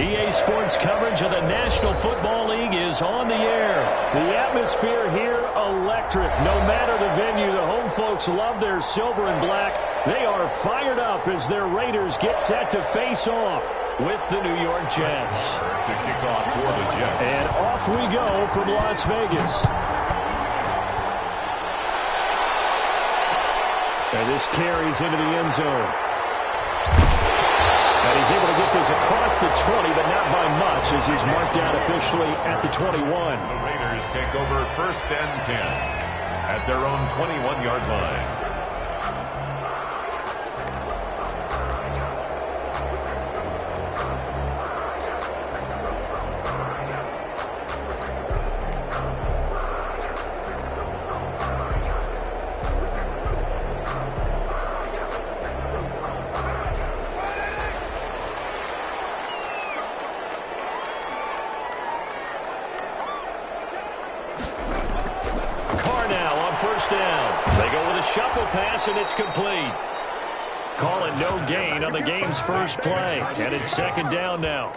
EA Sports coverage of the National Football League is on the air. The atmosphere here, electric. No matter the venue, the home folks love their silver and black. They are fired up as their Raiders get set to face off with the New York Jets. To kick off for the Jets. And off we go from Las Vegas. And this carries into the end zone. And he's able to get this across the 20, but not by much as he's marked down officially at the 21. The Raiders take over 1st and 10 at their own 21-yard line. Shuffle pass, and it's complete. Call it no gain on the game's first play. And it's 2nd down now.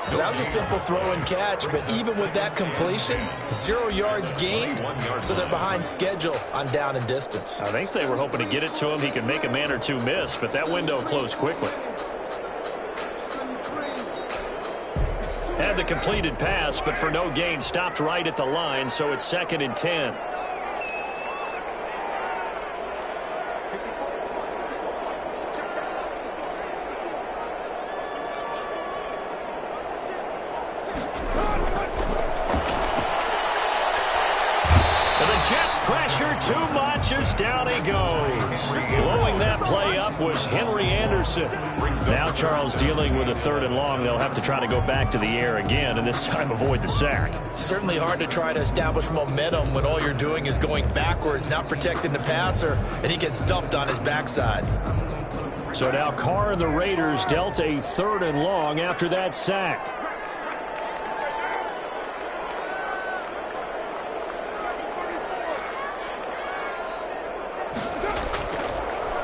That was a simple throw and catch, but even with that completion, 0 yards gained, so they're behind schedule on down and distance. I think they were hoping to get it to him. He could make a man or two miss, but that window closed quickly. Had the completed pass, but for no gain, stopped right at the line, so it's 2nd and 10. Pressure too much as down he goes. Blowing that play up was Henry Anderson. Now Charles dealing with a 3rd and long. They'll have to try to go back to the air again and this time avoid the sack. Certainly hard to try to establish momentum when all you're doing is going backwards, not protecting the passer, and he gets dumped on his backside. So now Carr and the Raiders dealt a 3rd and long after that sack.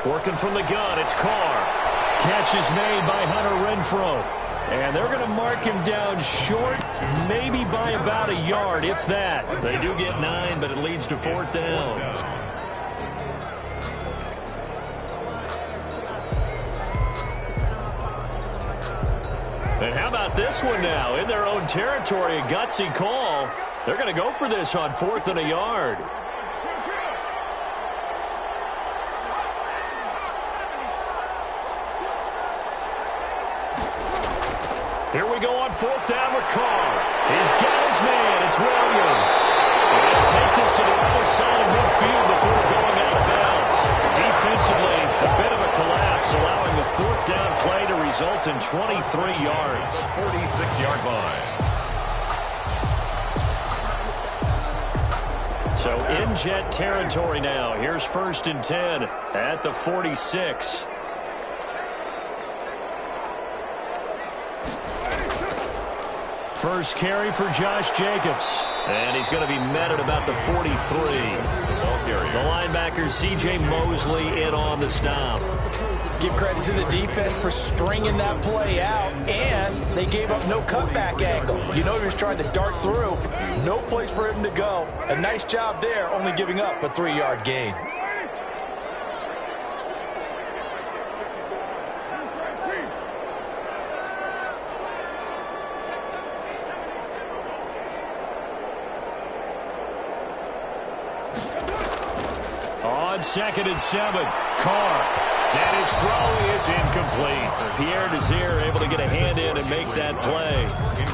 Working from the gun, it's Carr. Catch is made by Hunter Renfrow. And they're going to mark him down short, maybe by about a yard, if that. They do get 9, but it leads to 4th down. And how about this one now? In their own territory, a gutsy call. They're going to go for this on 4th and a yard. Here we go on 4th down with Carr. He's got his man. It's Williams. And he'll take this to the other side of midfield before going out of bounds. Defensively, a bit of a collapse, allowing the 4th down play to result in 23 yards. 46-yard line. So in Jet territory now. Here's 1st and 10 at the 46. First carry for Josh Jacobs. And he's going to be met at about the 43. The linebacker, C.J. Mosley, in on the stop. Give credit to the defense for stringing that play out, and they gave up no cutback angle. You know he was trying to dart through. No place for him to go. A nice job there, only giving up a 3-yard gain. On 2nd and 7, Carr. And his throw is incomplete. Pierre Desir able to get a hand in and make that play.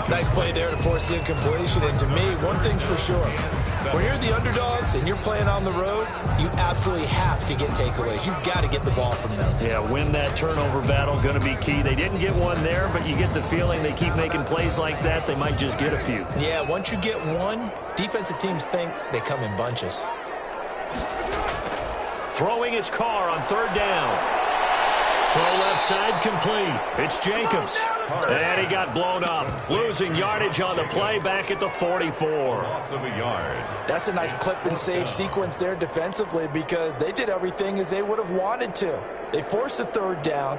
Nice play there to force the incompletion. And to me, one thing's for sure. When you're the underdogs and you're playing on the road, you absolutely have to get takeaways. You've got to get the ball from them. Yeah, win that turnover battle, going to be key. They didn't get one there, but you get the feeling they keep making plays like that, they might just get a few. Yeah, once you get one, defensive teams think they come in bunches. Throwing his Carr on 3rd down. Throw left side complete. It's Jacobs. And he got blown up. Losing yardage on the play back at the 44. Loss of a yard. That's a nice clip and save sequence there defensively because they did everything as they would have wanted to. They forced a 3rd down.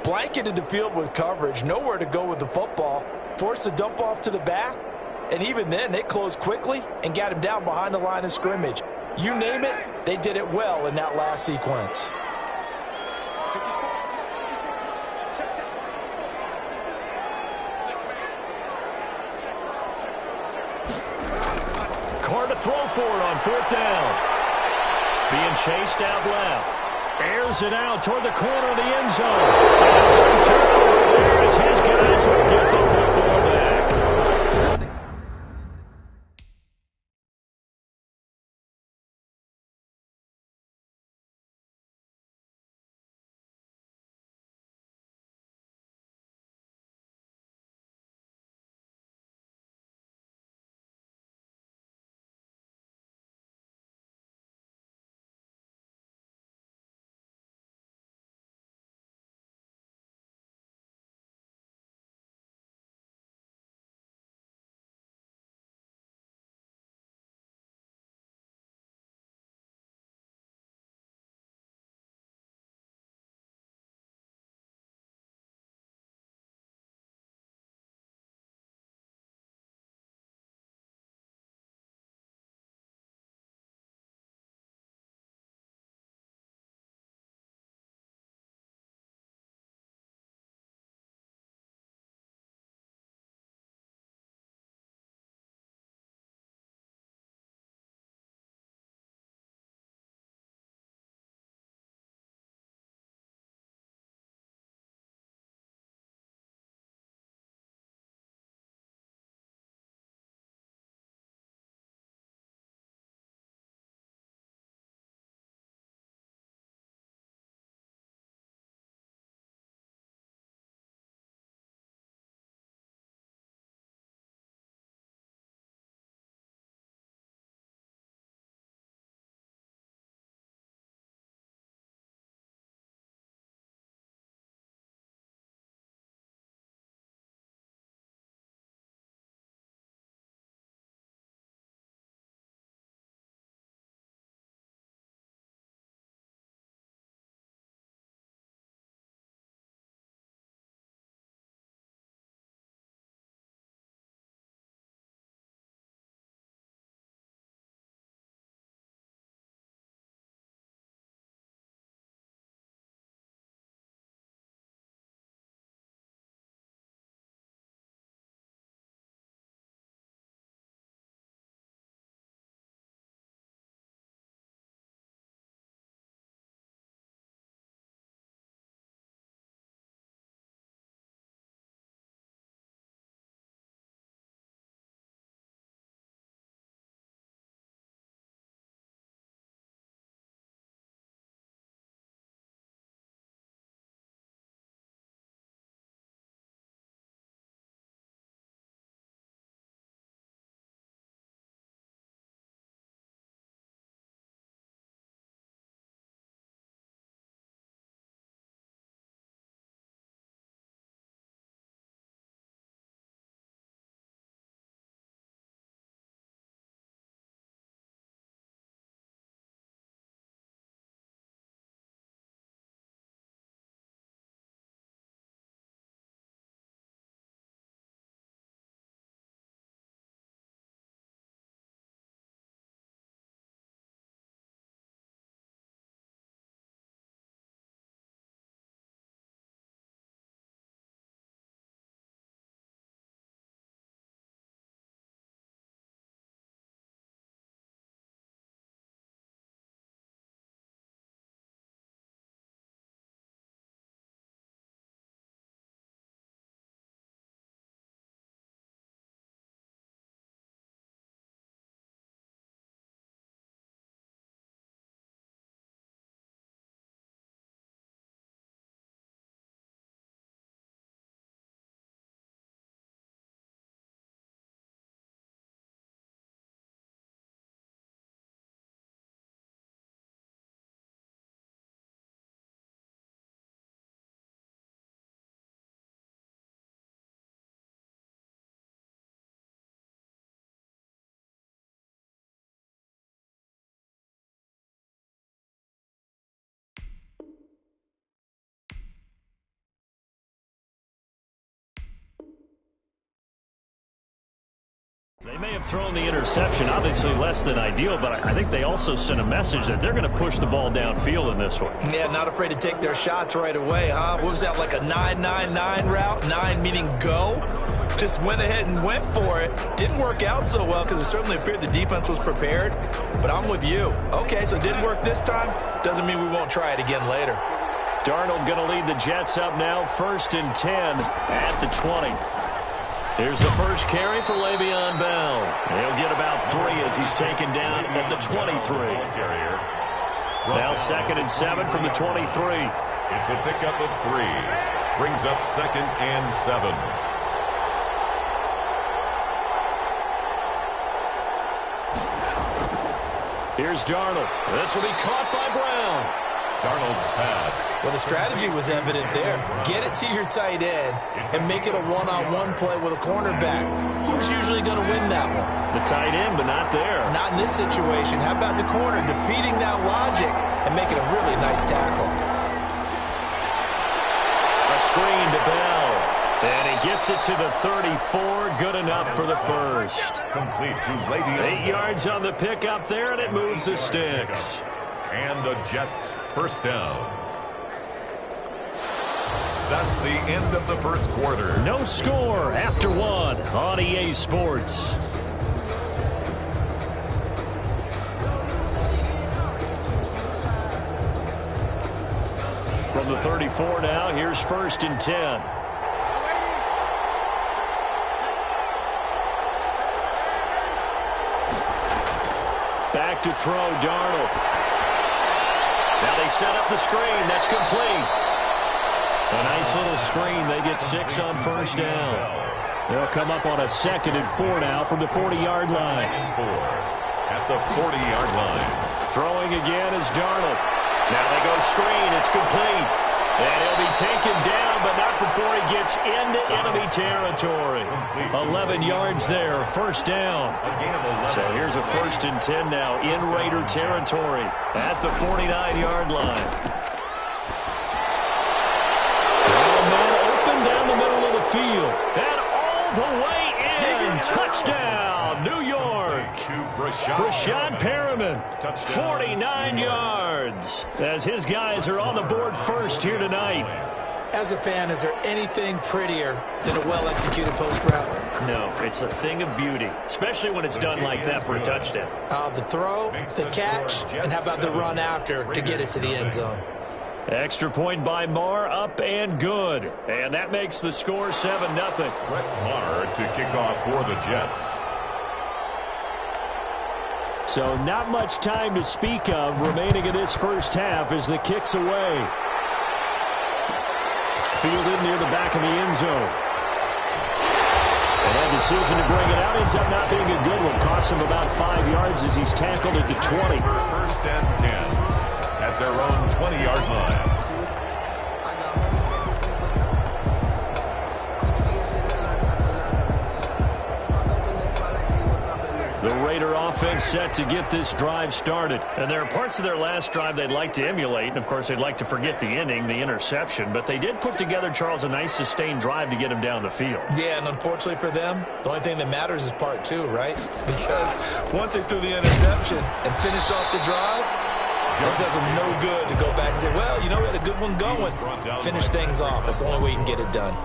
Blanketed the field with coverage, nowhere to go with the football, forced to dump off to the back, and even then they closed quickly and got him down behind the line of scrimmage. You name it, they did it well in that last sequence. Carr to throw for it on 4th down. Being chased out left. Airs it out toward the corner of the end zone. And turnover there as his guys will get the football back. They may have thrown the interception, obviously less than ideal, but I think they also sent a message that they're going to push the ball downfield in this one. Yeah, not afraid to take their shots right away, huh? What was that, like a 9-9-9 route? 9 meaning go? Just went ahead and went for it. Didn't work out so well because it certainly appeared the defense was prepared, but I'm with you. Okay, so it didn't work this time. Doesn't mean we won't try it again later. Darnold going to lead the Jets up now, 1st and 10 at the 20. Here's the first carry for Le'Veon Bell. He'll get about 3 as he's taken down at the 23. Now 2nd and 7 from the 23. It's a pickup of 3. Brings up 2nd and 7. Here's Darnold. This will be caught by Brown. Darnold's pass. Well, the strategy was evident there. Get it to your tight end and make it a one-on-one play with a cornerback. Who's usually going to win that one? The tight end, but not there. Not in this situation. How about the corner defeating that logic and making a really nice tackle? A screen to Bell. And he gets it to the 34. Good enough for the first. Complete to Le'Veon. 8 yards on the pickup there, and it moves the sticks. And the Jets first down. That's the end of the first quarter. No score after 1 on EA Sports. From the 34 now, here's 1st and 10. Back to throw, Darnold. Now they set up the screen. That's complete. A nice little screen. They get 6 on 1st down. They'll come up on a 2nd and 4 now from the 40-yard line. At the 40-yard line. Throwing again is Darnold. Now they go screen. It's complete. And he'll be taken down, but not before he gets into enemy territory. 11 yards there, 1st down. So here's a 1st and 10 now in Raider territory at the 49-yard line. Open down the middle of the field. And all the way in. Touchdown, New York. Brashad Perriman, 49 yards. As his guys are on the board first here tonight. As a fan, is there anything prettier than a well-executed post route? No, it's a thing of beauty, especially when it's done like that for a touchdown. The throw, the catch, and how about the run after to get it to the end zone? Extra point by Marr, up and good. And that makes the score 7-0. Brett Maher to kick off for the Jets. So not much time to speak of remaining in this first half as the kick's away. Fielded near the back of the end zone. And that decision to bring it out ends up not being a good one. Costs him about 5 yards as he's tackled at the 20. 1st and 10 at their own 20-yard line. The Raider offense set to get this drive started. And there are parts of their last drive they'd like to emulate. And, of course, they'd like to forget the ending, the interception. But they did put together, Charles, a nice sustained drive to get him down the field. Yeah, and unfortunately for them, the only thing that matters is part 2, right? Because once they threw the interception and finished off the drive, it does them no good to go back and say, well, you know, we had a good one going. Finish things off. That's the only way you can get it done.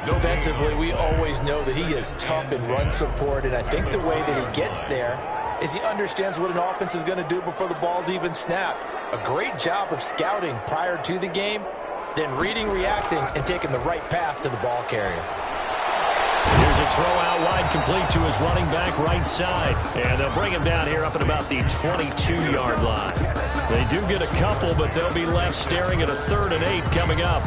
Defensively, we always know that he is tough in run support, and I think the way that he gets there is he understands what an offense is going to do before the ball's even snapped. A great job of scouting prior to the game, then reading, reacting, and taking the right path to the ball carrier. Here's a throw out wide, complete to his running back right side. And they'll bring him down here up at about the 22-yard line. They do get a couple, but they'll be left staring at a 3rd and 8 coming up.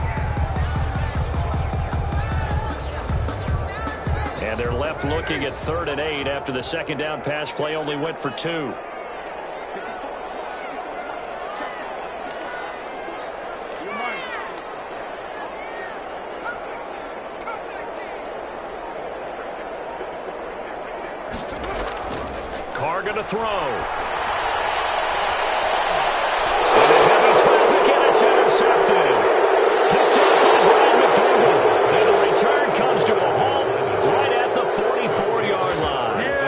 And they're left looking at 3rd and 8 after the 2nd down pass play only went for 2. Carr going to throw. Into heavy traffic, and it's intercepted. Picked up by Brian McDougal. And the return comes to a halt right at the 44-yard line.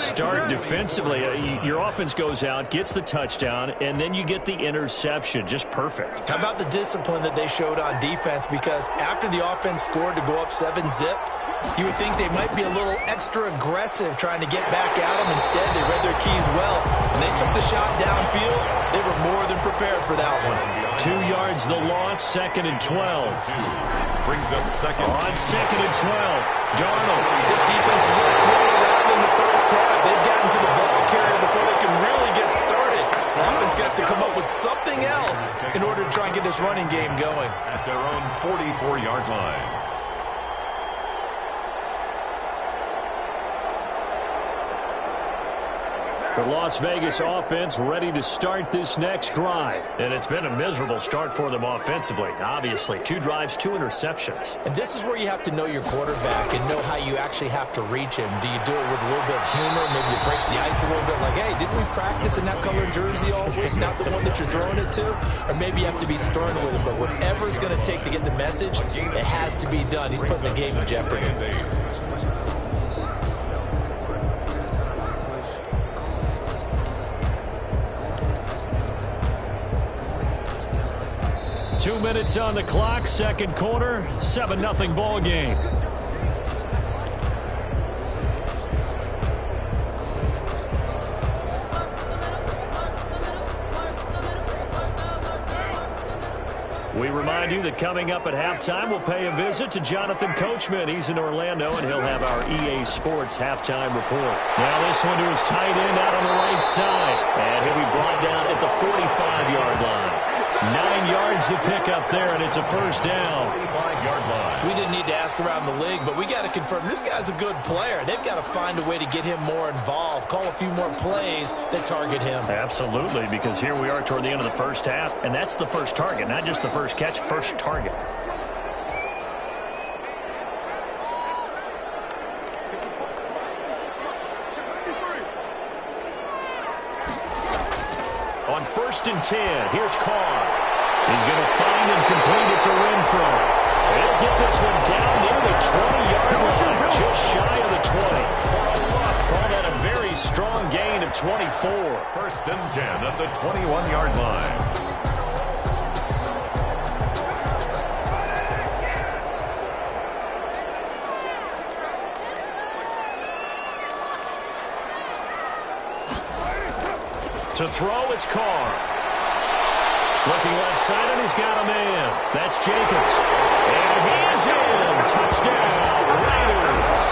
start defensively. Your offense goes out, gets the touchdown, and then you get the interception. Just perfect. How about the discipline that they showed on defense? Because after the offense scored to go up 7-zip, you would think they might be a little extra aggressive trying to get back at them. Instead, they read their keys well. When they took the shot downfield, they were more than prepared for that one. 2 yards the loss, 2nd and 12. Brings up second. On 2nd and 12, Darnold. This defense is really crawling around in the first half. They've gotten to the ball carrier before they can really get started. The offense going to have to come up with something else in order to try and get this running game going. At their own 44-yard line. The Las Vegas offense ready to start this next drive. And it's been a miserable start for them offensively. Obviously, 2 drives, 2 interceptions. And this is where you have to know your quarterback and know how you actually have to reach him. Do you do it with a little bit of humor? Maybe you break the ice a little bit like, hey, didn't we practice in that color jersey all week, not the one that you're throwing it to? Or maybe you have to be stern with him. But whatever it's going to take to get the message, it has to be done. He's putting the game in jeopardy. 2 minutes on the clock, second quarter, 7-0 ball game. We remind you that coming up at halftime, we'll pay a visit to Jonathan Coachman. He's in Orlando, and he'll have our EA Sports halftime report. Now this one to his tight end out on the right side. And he'll be brought down at the 45-yard line. 9 yards to pick up there, and it's a first down. 45-yard line. We didn't need to ask around the league, but we got to confirm this guy's a good player. They've got to find a way to get him more involved, call a few more plays that target him. Absolutely, because here we are toward the end of the first half, and that's the first target, not just the first catch, first target. On 1st and 10, here's Carr. He's going to find and complete it to Renfro. He'll get this one down near the 20-yard line, just shy of the 20. Call that a very strong gain of 24. 1st and 10 at the 21-yard line. To throw, it's Carr. Looking left side, and he's got a man. That's Jacobs. And he is in. Touchdown, Raiders.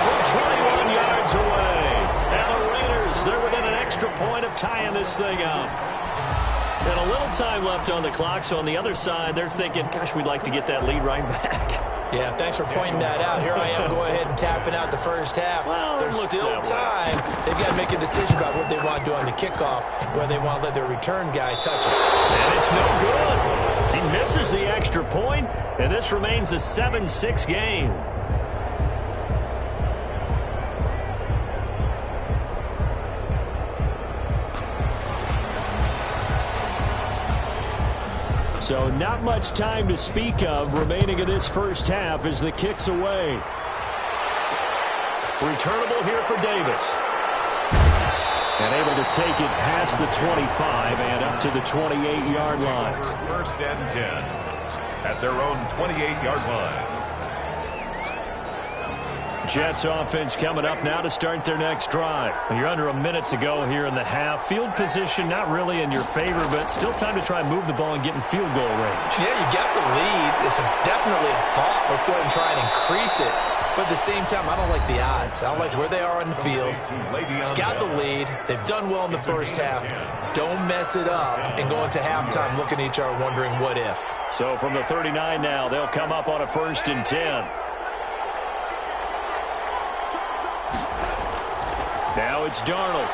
From 21 yards away. And the Raiders, they're within an extra point of tying this thing up. And a little time left on the clock, so on the other side, they're thinking, gosh, we'd like to get that lead right back. Yeah, thanks for pointing that out. Here I am going ahead and tapping out the first half. Well, there's still time. They've got to make a decision about what they want to do on the kickoff, whether they want to let their return guy touch it. And it's no good. He misses the extra point, and this remains a 7-6 game. So not much time to speak of remaining in this first half as the kick's away. Returnable here for Davis. And able to take it past the 25 and up to the 28-yard line. 1st and 10 at their own 28-yard line. Jets offense coming up now to start their next drive. You're under a minute to go here in the half. Field position not really in your favor, but still time to try and move the ball and get in field goal range. Yeah, you got the lead. It's definitely a thought. Let's go ahead and try and increase it. But at the same time, I don't like the odds. I don't like where they are on the field. Got the lead. They've done well in the first half. Don't mess it up and go into halftime looking at each other wondering what if. So from the 39 now, they'll come up on a 1st and 10. Now it's Darnold.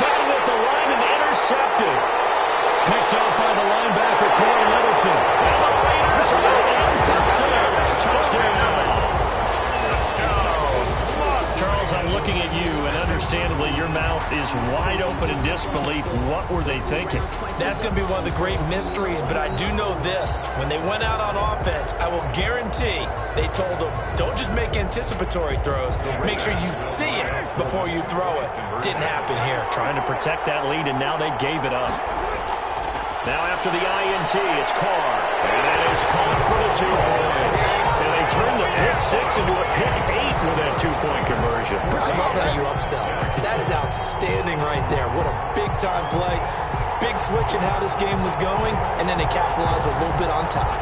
Battled at the line and intercepted. Picked off by the linebacker, Corey Littleton. And the Raiders are down for 6. Touchdown. Charles, I'm looking at you, and understandably your mouth is wide open in disbelief. What were they thinking? That's going to be one of the great mysteries, but I do know this. When they went out on offense, I will guarantee they told them, don't just make anticipatory throws. Make sure you see it before you throw it. Didn't happen here. Trying to protect that lead, and now they gave it up. Now after the INT, it's Carr. And that is caught for the 2 points. And they turned the pick 6 into a pick 8 with that 2-point conversion. I love how you upsell. That is outstanding right there. What a big-time play. Big switch in how this game was going, and then they capitalized a little bit on top.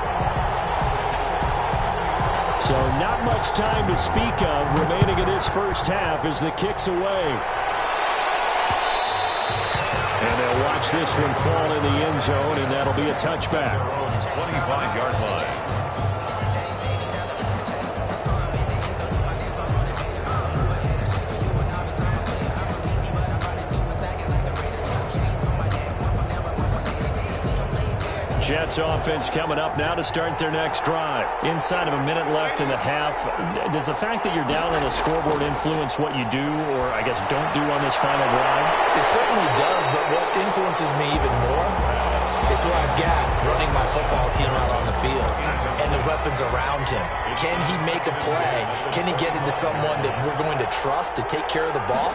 So not much time to speak of remaining in this first half as the kick's away. And they'll watch this one fall in the end zone, and that'll be a touchback. 25-yard line. Jets offense coming up now to start their next drive. Inside of a minute left in the half, does the fact that you're down on the scoreboard influence what you do, or I guess don't do on this final drive? It certainly does, but what influences me even more is who I've got running my football team out on the field and the weapons around him. Can he make a play? Can he get into someone that we're going to trust to take care of the ball?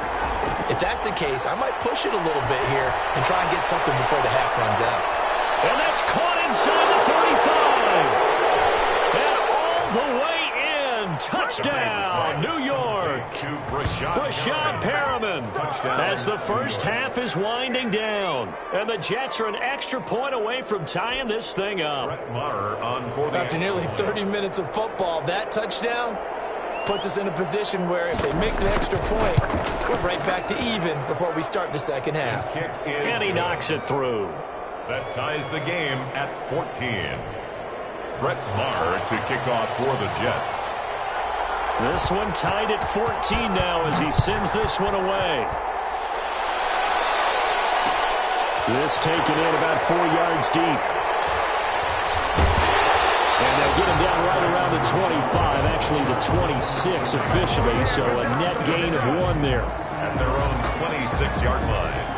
If that's the case, I might push it a little bit here and try and get something before the half runs out. And that's caught inside the 35. And all the way in. Touchdown, New York. Brashad Perriman. As the first half is winding down. And the Jets are an extra point away from tying this thing up. After nearly 30 minutes of football, that touchdown puts us in a position where if they make the extra point, we're right back to even before we start the second half. And he knocks it through. That ties the game at 14. Brett Maher to kick off for the Jets. This one tied at 14 now as he sends this one away. This taken in about 4 yards deep. And they'll get him down right around the 25, actually the 26 officially, so a net gain of 1 there. At their own 26-yard line.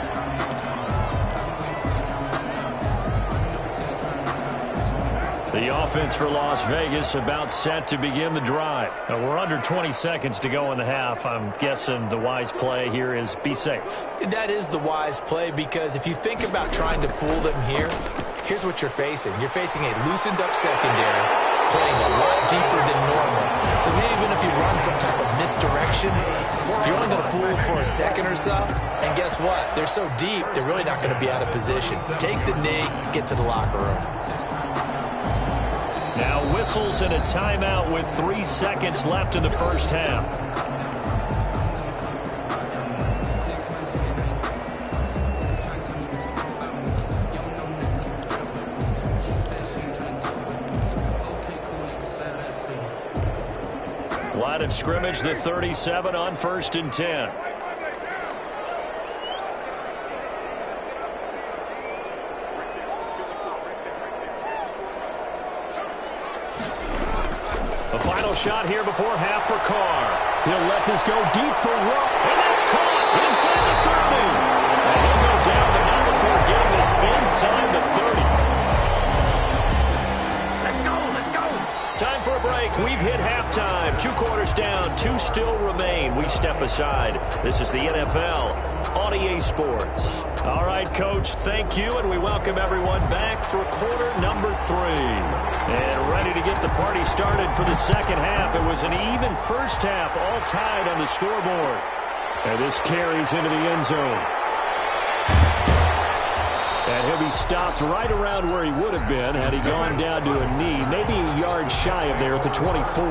The offense for Las Vegas about set to begin the drive. Now we're under 20 seconds to go in the half. I'm guessing the wise play here is be safe. That is the wise play, because if you think about trying to fool them here, here's what you're facing. You're facing a loosened up secondary playing a lot deeper than normal. So even if you run some type of misdirection, you're only going to fool them for a second or so. And guess what? They're so deep, they're really not going to be out of position. Take the knee, get to the locker room. Now whistles and a timeout with 3 seconds left in the first half. Line of scrimmage, the 37 on 1st and 10. The final shot here before half for Carr. He'll let this go deep for Rupp. And that's caught inside the 30. And he'll go down the number 4, getting this inside the 30. Let's go, let's go. Time for a break. We've hit halftime. 2 quarters down, 2 still remain. We step aside. This is the NFL on EA Sports. All right, Coach, thank you, and we welcome everyone back for quarter number 3. And ready to get the party started for the second half. It was an even first half, all tied on the scoreboard. And this carries into the end zone. And he'll be stopped right around where he would have been had he gone down to a knee, maybe a yard shy of there at the 24.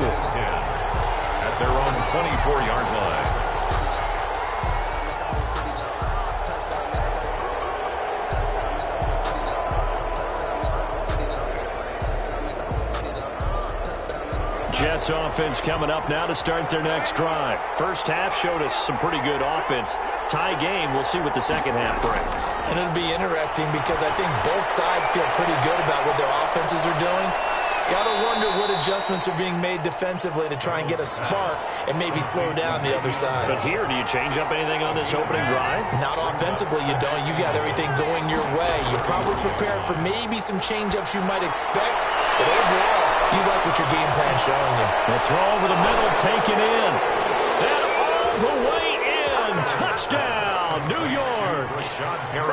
At their own 24-yard line. Jets offense coming up now to start their next drive. First half showed us some pretty good offense. Tie game, we'll see what the second half brings. And it'll be interesting because I think both sides feel pretty good about what their offenses are doing. Gotta wonder what adjustments are being made defensively to try and get a spark and maybe slow down the other side. But here, do you change up anything on this opening drive? Not offensively, you don't. You got everything going your way. You're probably prepared for maybe some change-ups you might expect, but overall, you like what your game plan's showing you. The throw over the middle, taken in. And all the way in. Touchdown, New York.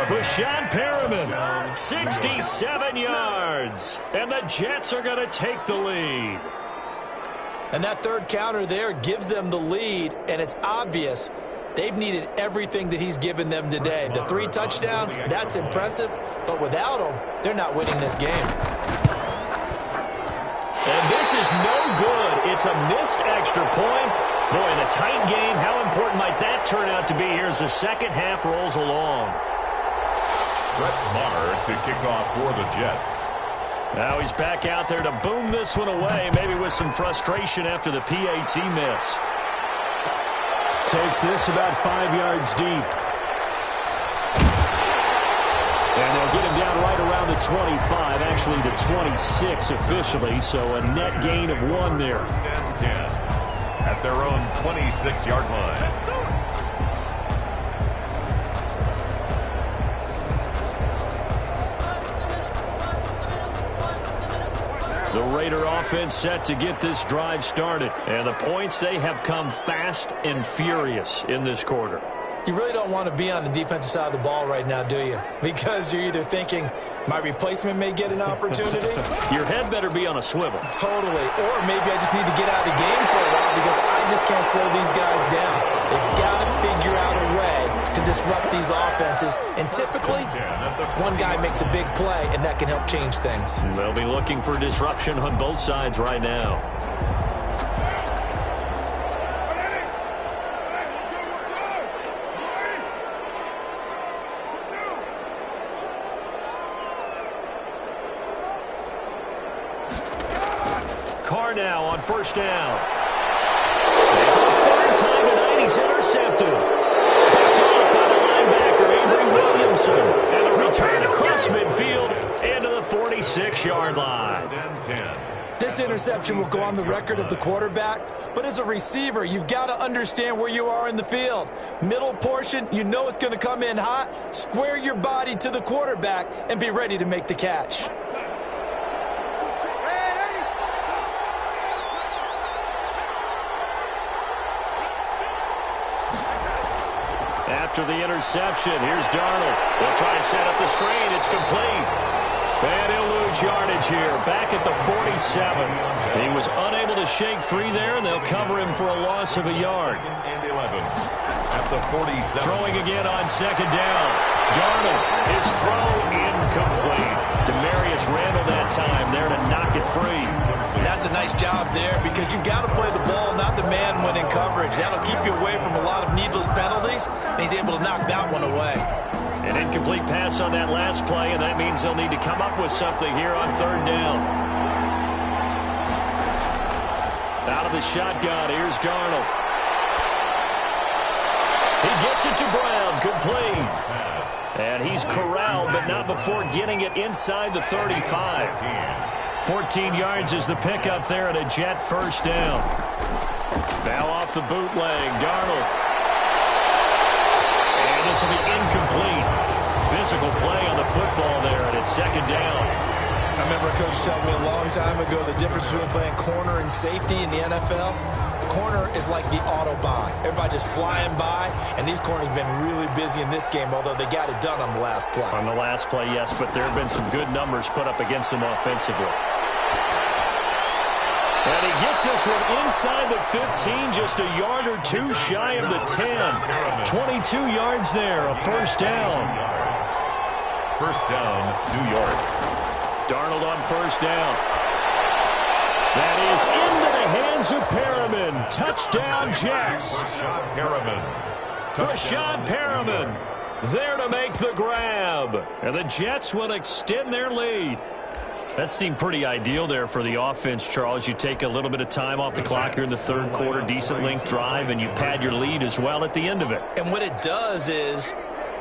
Brashad Perriman, 67 yards. And the Jets are going to take the lead. And that third counter there gives them the lead, and it's obvious they've needed everything that he's given them today. The 3 touchdowns, that's impressive, but without him, they're not winning this game. And this is no good. It's a missed extra point. Boy, in a tight game, how important might that turn out to be here as the second half rolls along? Brett Maher to kick off for the Jets. Now he's back out there to boom this one away, maybe with some frustration after the PAT miss. Takes this about 5 yards deep. And they'll get him down right around the 25, actually the 26 officially, so a net gain of 1 there. First and 10 at their own 26-yard line. The Raider offense set to get this drive started. And the points, they have come fast and furious in this quarter. You really don't want to be on the defensive side of the ball right now, do you? Because you're either thinking, my replacement may get an opportunity. Your head better be on a swivel. Totally. Or maybe I just need to get out of the game for a while because I just can't slow these guys down. They've got to figure out a way to disrupt these offenses. And typically, one guy makes a big play, and that can help change things. They'll be looking for disruption on both sides right now. Carr now on first down. And for the third time tonight, he's intercepted. Picked off by the linebacker, Avery Williamson. And a return across midfield into the 46-yard line. This interception will go on the record of the quarterback, but as a receiver, you've got to understand where you are in the field. Middle portion, you know it's going to come in hot. Square your body to the quarterback and be ready to make the catch. After the interception, here's Darnold. They'll try and set up the screen. It's complete. And he'll lose yardage here. Back at the 47. He was unable to shake free there, and they'll cover him for a loss of a yard. And 11 at the 47. Throwing again on second down. Darnold, his throw incomplete. Demarius Randall that time there to knock it free. That's a nice job there because you've got to play the ball, not the man when in coverage. That'll keep you away from a lot of needless penalties, and he's able to knock that one away. An incomplete pass on that last play, and that means they'll need to come up with something here on third down. Out of the shotgun, here's Darnold. He gets it to Brown, complete. And he's corralled, but not before getting it inside the 35. 14 yards is the pickup there at a Jet first down. Now off the bootleg, Darnold. And this will be incomplete. Physical play on the football there, and it's second down. I remember a coach telling me a long time ago the difference between playing corner and safety in the NFL. Corner is like the Autobahn. Everybody just flying by, and these corners have been really busy in this game, although they got it done on the last play. On the last play, yes, but there have been some good numbers put up against them offensively. And he gets this one inside the 15, just a yard or two shy of the 10. 22 yards there, a first down. First down, New York. Darnold on first down. That is into the hands of Perriman. Touchdown, Jets. Brashad Perriman there to make the grab. And the Jets will extend their lead. That seemed pretty ideal there for the offense, Charles. You take a little bit of time off the clock here in the third quarter, decent length drive, and you pad your lead as well at the end of it. And what it does is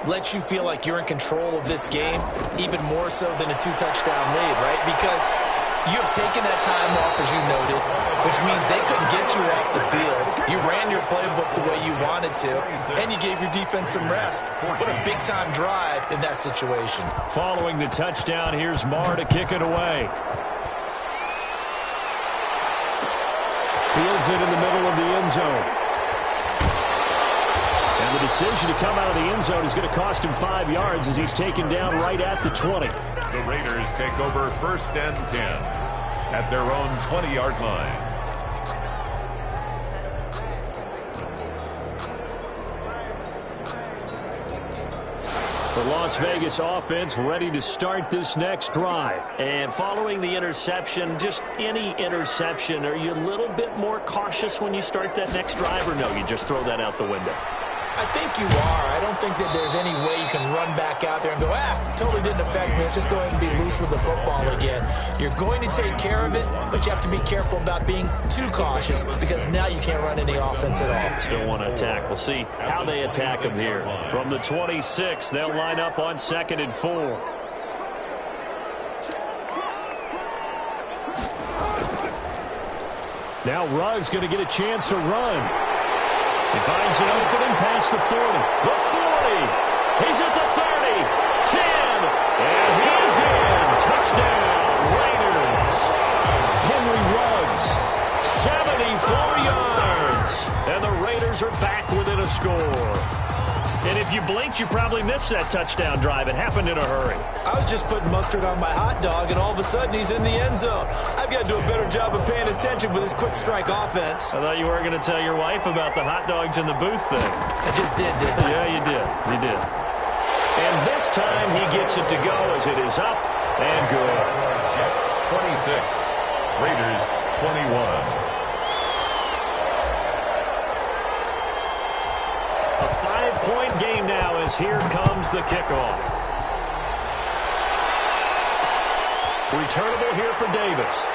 let you feel like you're in control of this game, even more so than a 2-touchdown lead, right? Because You have taken that time off, as you noted, which means they couldn't get you off the field. You ran your playbook the way you wanted to, and you gave your defense some rest. What a big-time drive in that situation. Following the touchdown, here's Marr to kick it away. Fields it in the middle of the end zone. And the decision to come out of the end zone is going to cost him 5 yards as he's taken down right at the 20. The Raiders take over 1st and 10 at their own 20-yard line. The Las Vegas offense ready to start this next drive. And following the interception, just any interception, are you a little bit more cautious when you start that next drive, or no, you just throw that out the window? I think you are. I don't think that there's any way you can run back out there and go, totally didn't affect me. Let's just go ahead and be loose with the football again. You're going to take care of it, but you have to be careful about being too cautious because now you can't run any offense at all. Still want to attack. We'll see how they attack him here. From the 26, they'll line up on 2nd and 4. Now Ruggs going to get a chance to run. He finds an opening past the 40. The 40. He's at the 30. 10. And he's in. Touchdown, Raiders. Henry Ruggs. 74 yards. And the Raiders are back within a score. And if you blinked, you probably missed that touchdown drive. It happened in a hurry. I was just putting mustard on my hot dog, and all of a sudden he's in the end zone. I've got to do a better job of paying attention with this quick strike offense. I thought you were going to tell your wife about the hot dogs in the booth thing. I just did, didn't I? Yeah, you did. You did. And this time he gets it to go as it is up and good. Jets 26, Raiders 21. A 5-point game now as here comes the kickoff. Returnable here for Davis.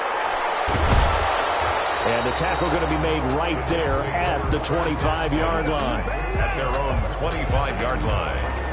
And the tackle going to be made right there at the 25-yard line. At their own 25-yard line.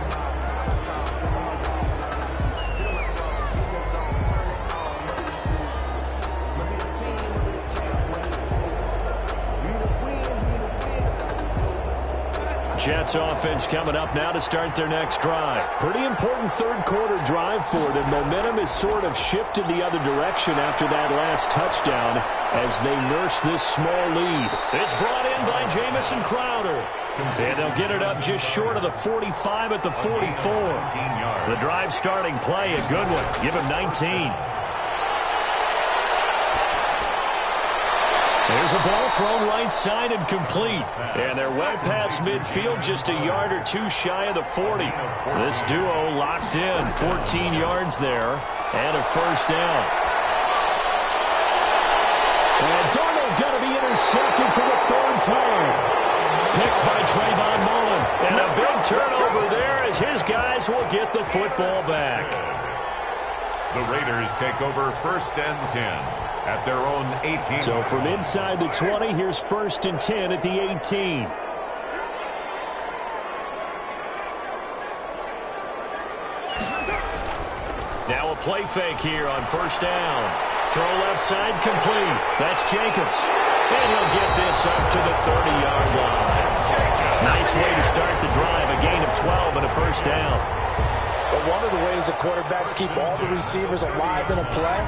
Jets offense coming up now to start their next drive. Pretty important third-quarter drive for them. Momentum has sort of shifted the other direction after that last touchdown as they nurse this small lead. It's brought in by Jamison Crowder. And they'll get it up just short of the 45 at the 44. The drive starting play, a good one. Give him 19. There's a ball thrown right side and complete. And they're well past midfield, just a yard or two shy of the 40. This duo locked in, 14 yards there, and a first down. And Darnold going to be intercepted for the 3rd time. Picked by Trayvon Mullen. And a big turnover there as his guys will get the football back. The Raiders take over 1st and 10 at their own 18. So from inside the 20, here's 1st and 10 at the 18. Now a play fake here on 1st down. Throw left side complete. That's Jacobs. And he'll get this up to the 30-yard line. Nice way to start the drive. A gain of 12 and a first down. But one of the ways the quarterbacks keep all the receivers alive in a play,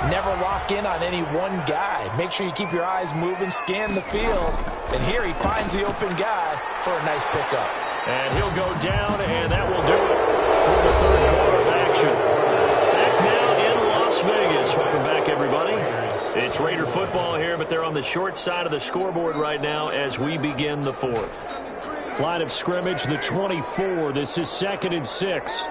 never lock in on any one guy. Make sure you keep your eyes moving, scan the field. And here he finds the open guy for a nice pickup. And he'll go down, and that will do it for the 3rd quarter of action. Back now in Las Vegas. Welcome back, everybody. It's Raider football here, but they're on the short side of the scoreboard right now as we begin the 4th. Line of scrimmage, the 24. This is 2nd and 6.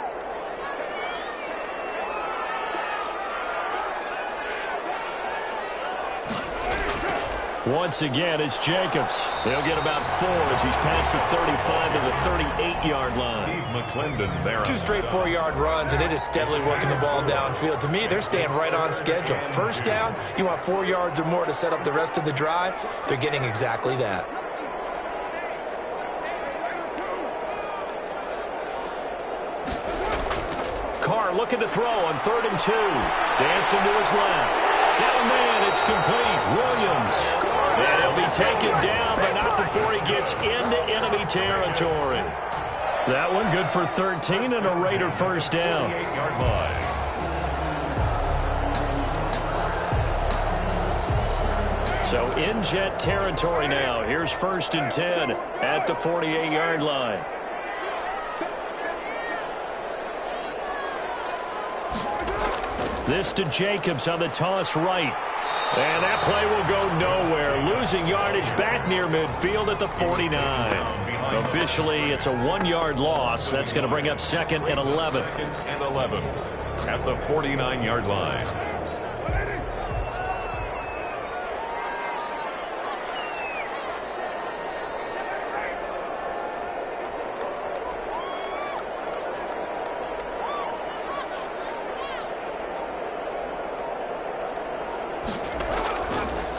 Once again, it's Jacobs. They'll get about 4 as he's past the 35 to the 38-yard line. Steve McClendon there. 2 straight 4-yard runs, and it is steadily working the ball downfield. To me, they're staying right on schedule. First down, you want 4 yards or more to set up the rest of the drive. They're getting exactly that. Carr looking to throw on 3rd and 2. Dancing to his left. Got a man. It's complete. Williams. And he'll be taken down, but not before he gets into enemy territory. That one good for 13 and a Raider first down. 48-yard line. So in Jet territory now. Here's 1st and 10 at the 48-yard line. This to Jacobs on the toss right. And that play will go nowhere. Losing yardage back near midfield at the 49. Officially, it's a 1-yard loss. That's going to bring up 2nd and 11. 2nd and 11 at the 49-yard line.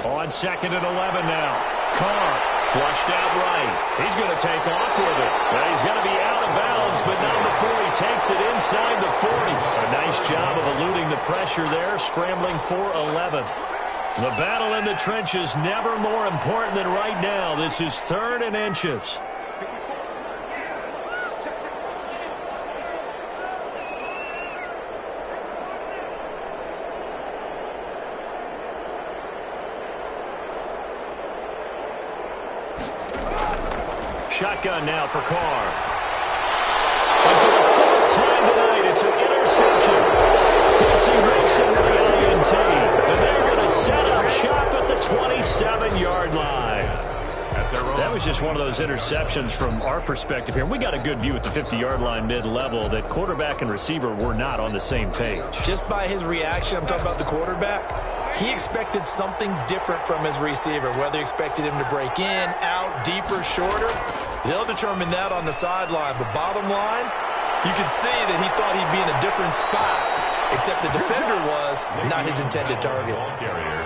On 2nd and 11 now. Carr flushed out right. He's going to take off with it. Well, he's going to be out of bounds, but not before he takes it inside the 40. A nice job of eluding the pressure there, scrambling for 11. The battle in the trenches never more important than right now. This is 3rd and inches. Shotgun now for Carr. And for the 4th time tonight, it's an interception. Quincy Wilson with the INT. And they're going to set up shop at the 27-yard line. That was just one of those interceptions from our perspective here. We got a good view at the 50-yard line mid-level that quarterback and receiver were not on the same page. Just by his reaction, I'm talking about the quarterback, he expected something different from his receiver, whether he expected him to break in, out, deeper, shorter. They'll determine that on the sideline. But bottom line, you could see that he thought he'd be in a different spot, except the defender was not his intended target.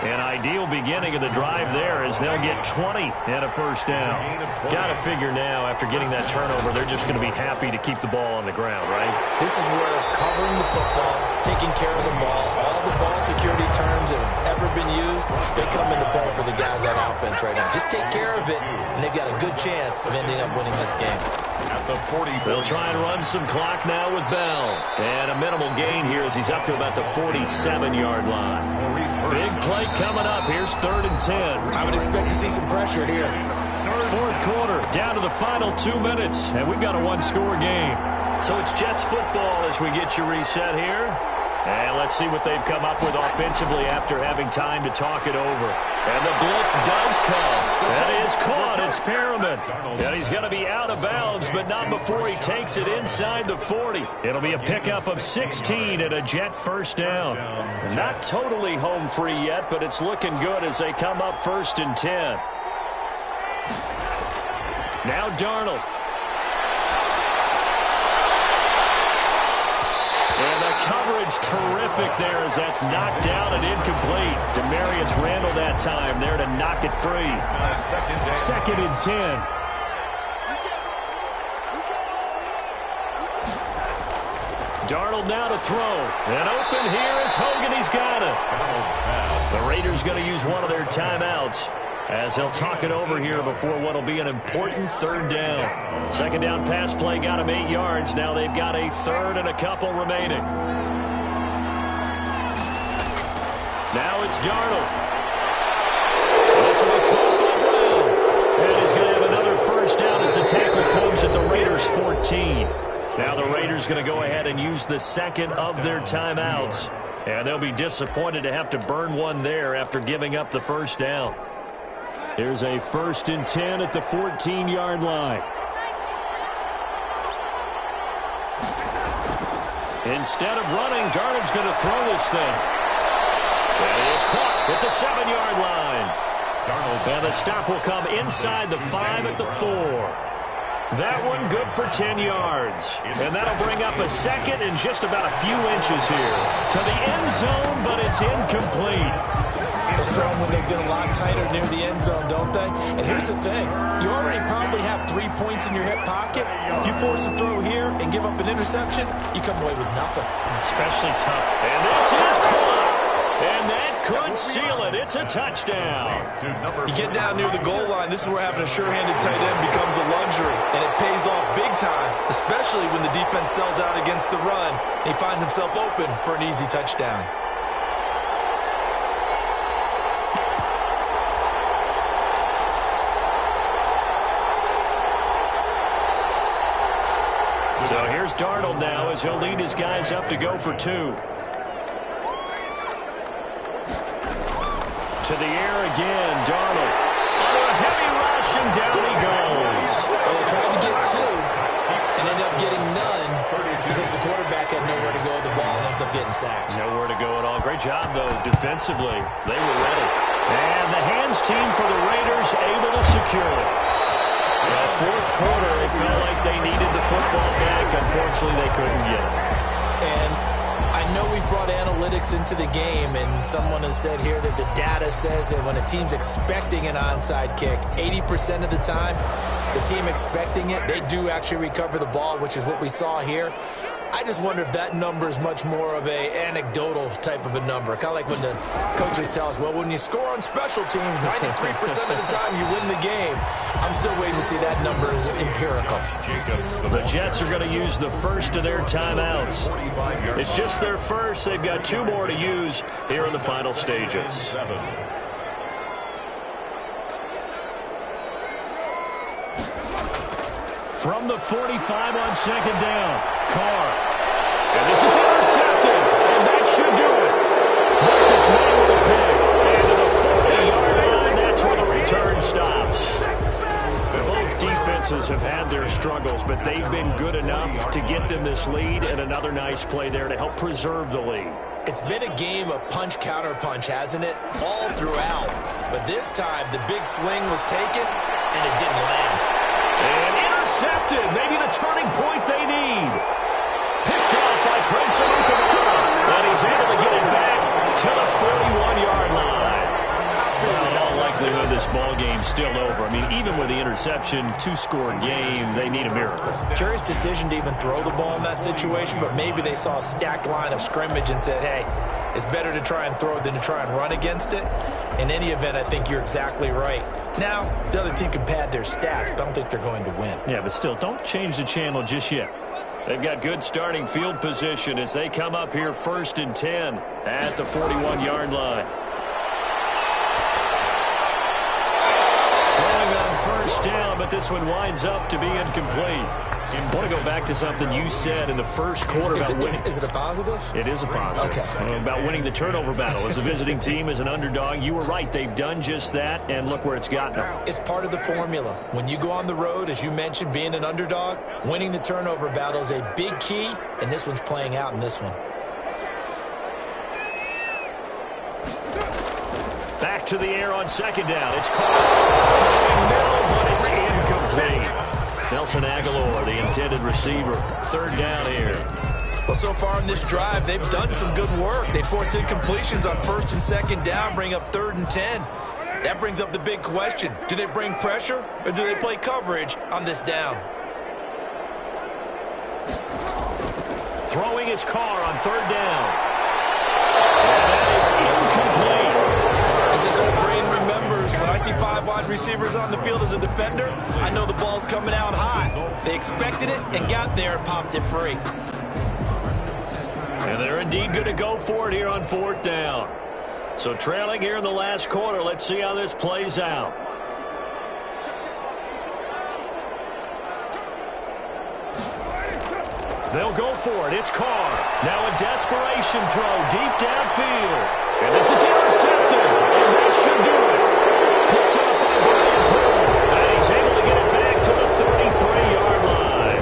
An ideal beginning of the drive there as they'll get 20 and a first down. Got to figure now, after getting that turnover, they're just going to be happy to keep the ball on the ground, right? This is where covering the football, taking care of the ball, all the ball security terms that have ever been used, they come into play for the guys on offense right now. Just take care of it, and they've got a good chance of ending up winning this game. At the 40. They'll try and run some clock now with Bell. And a minimal gain here as he's up to about the 47-yard line. Big play coming up. Here's 3rd and 10. I would expect to see some pressure here. 4th quarter, down to the final 2 minutes, and we've got a 1-score game. So it's Jets football as we get you reset here. And let's see what they've come up with offensively after having time to talk it over. And the blitz does come. That is caught. It's Perriman. And he's going to be out of bounds, but not before he takes it inside the 40. It'll be a pickup of 16 and a Jet first down. Not totally home free yet, but it's looking good as they come up 1st and 10. Now Darnold. And the coverage terrific there as that's knocked down and incomplete. Demarius Randall that time there to knock it free. 2nd and 10. Darnold now to throw. And open here is Hogan. He's got it. The Raiders going to use one of their timeouts as they'll talk it over here before what will be an important 3rd down. 2nd down pass play got him 8 yards. Now they've got a 3rd and a couple remaining. Now it's Darnold. This will be clocked up well. And he's going to have another first down as the tackle comes at the Raiders' 14. Now the Raiders going to go ahead and use the 2nd of their timeouts. And they'll be disappointed to have to burn one there after giving up the first down. Here's a 1st and 10 at the 14-yard line. Instead of running, Darnold's going to throw this thing. And he is caught at the 7-yard line. And the stop will come inside the 5 at the 4. That one good for 10 yards. And that'll bring up a 2nd and just about a few inches here. To the end zone, but it's incomplete. Those throwing windows get a lot tighter near the end zone, don't they? And here's the thing. You already probably have 3 points in your hip pocket. You force a throw here and give up an interception, you come away with nothing. Especially tough. And this is caught. And that could seal it. It's a touchdown. You get down near the goal line, this is where having a sure-handed tight end becomes a luxury, and it pays off big time, especially when the defense sells out against the run. He finds himself open for an easy touchdown. So here's Darnold now as he'll lead his guys up to go for 2. To the air again, Darnold. Under a heavy rush, and down he goes. Well, they tried to get 2 and ended up getting none because the quarterback had nowhere to go. The ball ends up getting sacked. Nowhere to go at all. Great job, though, defensively. They were ready. And the hands team for the Raiders able to secure it. That fourth quarter, it felt like they needed the football back. Unfortunately, they couldn't get it. And I know we brought analytics into the game, and someone has said here that the data says that when a team's expecting an onside kick, 80% of the time, the team expecting it, they do actually recover the ball, which is what we saw here. I just wonder if that number is much more of a anecdotal type of a number. Kind of like when the coaches tell us, well, when you score on special teams, 93% of the time you win the game. I'm still waiting to see that number is empirical. The Jets are going to use the first of their timeouts. It's just their first. They've got 2 more to use here in the final stages. From the 45 on second down, Carr. And this is intercepted, and that should do it. Marcus May with a pick. And to the 40-yard line, that's where the return stops. Both defenses have had their struggles, but they've been good enough to get them this lead, and another nice play there to help preserve the lead. It's been a game of punch-counter-punch, hasn't it? All throughout. But this time, the big swing was taken, and it didn't land. And intercepted. Maybe the turning point they need. Picked off by Prince Amukamara. And he's able to get it back to the 41-yard line. Well, in all likelihood, this ball game's still over. I mean, even with the interception, 2-score game, they need a miracle. Curious decision to even throw the ball in that situation, but maybe they saw a stacked line of scrimmage and said, hey, it's better to try and throw than to try and run against it. In any event, I think you're exactly right. Now, the other team can pad their stats, but I don't think they're going to win. Yeah, but still, don't change the channel just yet. They've got good starting field position as they come up here 1st and 10 at the 41-yard line. Throwing on 1st down, but this one winds up to be incomplete. I want to go back to something you said in the first quarter about winning. Is it a positive? It is a positive. Okay. About winning the turnover battle. As a visiting team, as an underdog, you were right. They've done just that, and look where it's gotten them. It's part of the formula. When you go on the road, as you mentioned, being an underdog, winning the turnover battle is a big key, and this one's playing out in this one. Back to the air on 2nd down. It's caught. Throwing middle, but it's incomplete. Nelson Aguilar, the intended receiver. 3rd down here. Well, so far in this drive, they've done some good work. They force incompletions on 1st and 2nd down, bring up 3rd and 10. That brings up the big question. Do they bring pressure, or do they play coverage on this down? Throwing his car on 3rd down. And that is incomplete. As this old brain remembers, when I see 5 wide receivers on the field as a defender, I know the ball's coming out high. They expected it and got there and popped it free. And they're indeed going to go for it here on 4th down. So trailing here in the last quarter, let's see how this plays out. They'll go for it. It's Carr. Now a desperation throw deep downfield. And this is intercepted. And that should do it. Picked up by Brian Pearl. And he's able to get it back to the 33-yard line.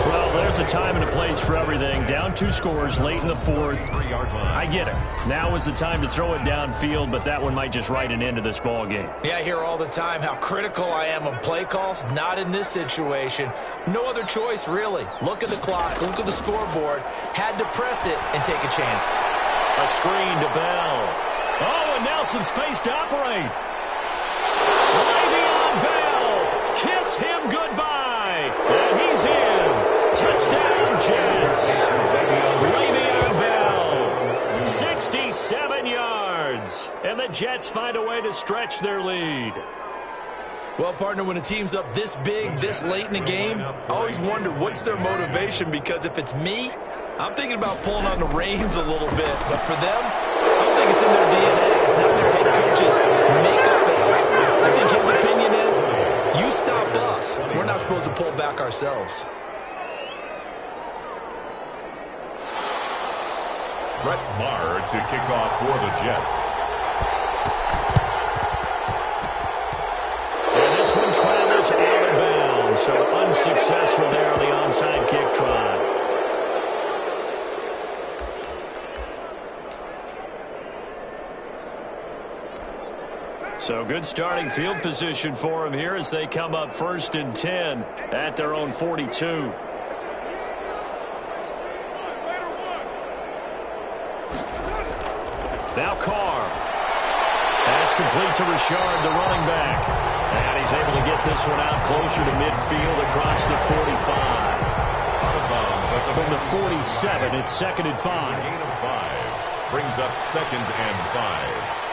Well, there's a time and a place for everything. Down 2 scores late in the 4th. I get it. Now is the time to throw it downfield, but that one might just write an end to this ball game. Yeah, I hear all the time how critical I am of play calls. Not in this situation. No other choice, really. Look at the clock. Look at the scoreboard. Had to press it and take a chance. A screen to Bell. Oh, and now some space to operate. Le'Veon Bell. Kiss him goodbye. And he's in. Touchdown, Jets. Le'Veon Bell. 67 yards. Jets find a way to stretch their lead. Well, partner, when a team's up this big, this late in the game, I always wonder what's their motivation, because if it's me, I'm thinking about pulling on the reins a little bit. But for them, I don't think it's in their DNA. It's not their head coach's makeup at all. I think his opinion is, you stop us. We're not supposed to pull back ourselves. Brett Maher to kick off for the Jets. And this one travels out of bounds, so unsuccessful there on the onside kick try. So good starting field position for him here as they come up 1st and 10 at their own 42. Now Carr. That's complete to Richard, the running back. And he's able to get this one out closer to midfield across the 45. Out of bounds at From the 47, it's 2nd and 5. Gain of 5. Brings up 2nd and 5.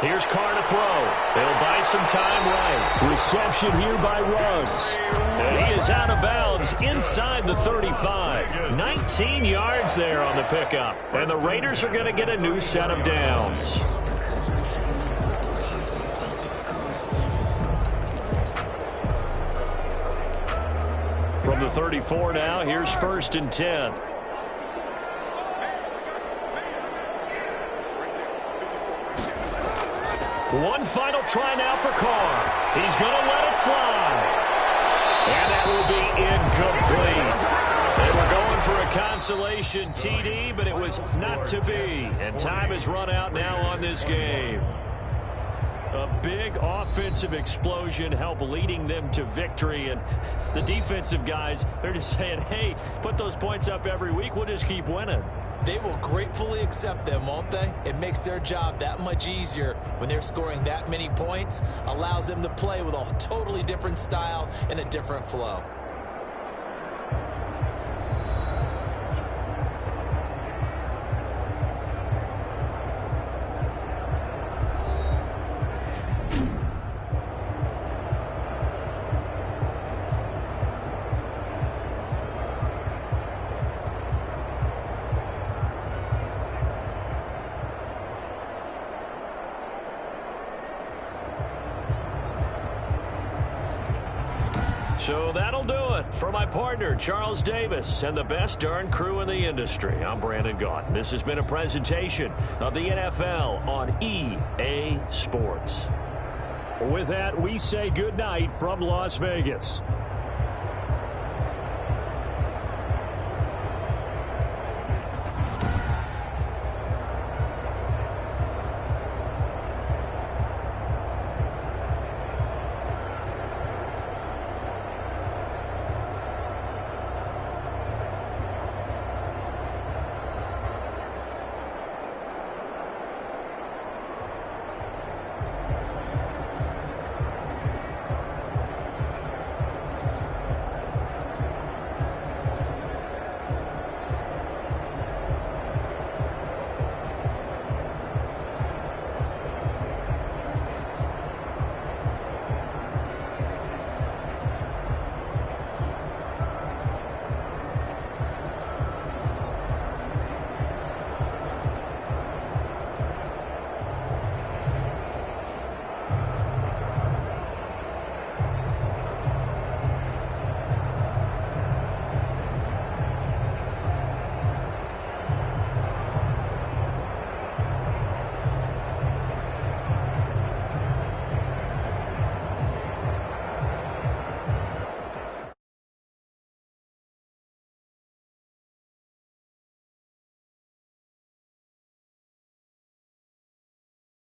Here's Carr to throw. They'll buy some time right. Reception here by Ruggs. And he is out of bounds inside the 35. 19 yards there on the pickup. And the Raiders are going to get a new set of downs. From the 34 now, here's 1st and 10. One final try now for Carr. He's going to let it fly. And that will be incomplete. They were going for a consolation TD, but it was not to be. And time has run out now on this game. A big offensive explosion helped leading them to victory. And the defensive guys, they're just saying, hey, put those points up every week. We'll just keep winning. They will gratefully accept them, won't they? It makes their job that much easier when they're scoring that many points. Allows them to play with a totally different style and a different flow. So that'll do it for my partner, Charles Davis, and the best darn crew in the industry. I'm Brandon Gaudin. This has been a presentation of the NFL on EA Sports. With that, we say goodnight from Las Vegas.